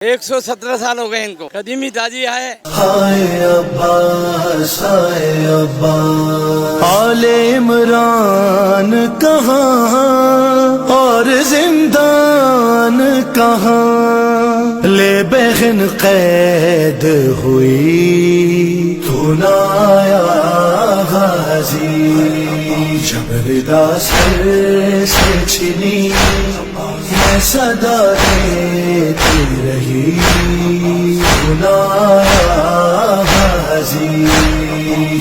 117 साल हो गए इनको। कदीमी ताजिया है। हाय अब्बास हाय अब्बास, आले इमरान कहाँ और जिंदान कहाँ, ले बहन कैद हुई तू ना आया गाजी, जबरदा सर से छिनी मैं सदा देती रही तू ना आया गाजी,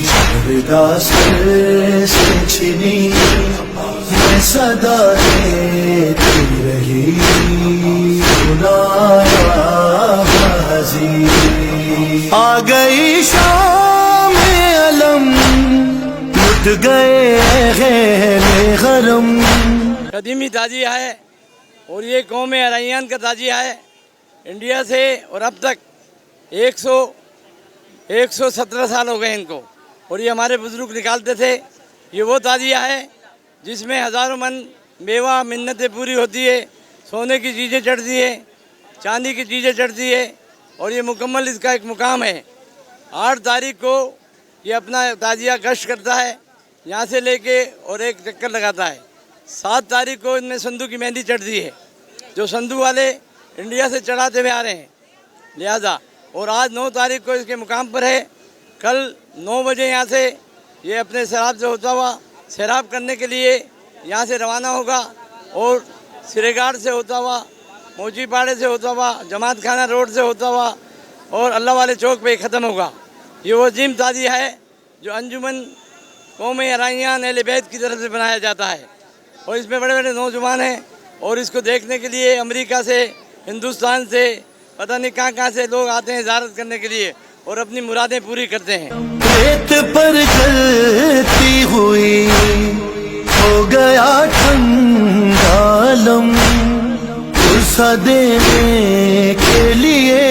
जबरदा सर से छिनी मैं सदा देती रही तू ना आया गाजी, आ गई शाम अलम लुट गए गैर गरम। कदीमी ताजिया है और ये कौम अरैयान का ताजिया है। इंडिया से और अब तक 117 साल हो गए इनको और ये हमारे बुजुर्ग निकालते थे। ये वो ताजिया है जिसमें हज़ारों मन मेवा मिन्नतें पूरी होती है, सोने की चीज़ें चढ़ती है, चांदी की चीज़ें चढ़ती है और ये मुकम्मल इसका एक मुकाम है। 8 तारीख को ये अपना ताजिया गश्त करता है यहाँ से लेके और एक चक्कर लगाता है। 7 तारीख को इनमें संधू की मेहंदी चढ़ती है जो संधू वाले इंडिया से चढ़ाते हुए आ रहे हैं लिहाजा। और आज 9 तारीख को इसके मुकाम पर है। कल 9 बजे यहाँ से ये अपने सैराब से होता हुआ सैराब करने के लिए यहाँ से रवाना होगा और सिरेगाड़ से होता हुआ, मोची पाड़े से होता हुआ, जमात खाना रोड से होता हुआ और अल्लाह वाले चौक पे ख़त्म होगा। ये वो अजीम ताजिया है जो अंजुमन कौम अरैयान अहले बैत की तरफ से बनाया जाता है और इसमें बड़े बड़े नौजवान हैं और इसको देखने के लिए अमेरिका से, हिंदुस्तान से, पता नहीं कहाँ से लोग आते हैं ज़ियारत करने के लिए और अपनी मुरादें पूरी करते हैं। रेत पर चलती हुई हो गया ठंडालम, गुस्सा देने के लिए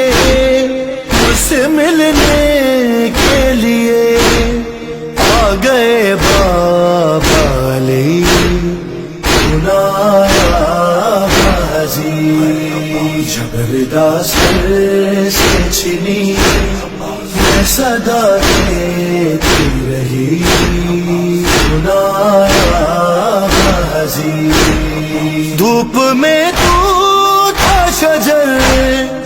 मुझसे मिलने के लिए आ गए बाबाले ना गाजी, जबरदा सर से छिनी मैं सदा देती रही तू ना गाजी, धूप में तू था शजर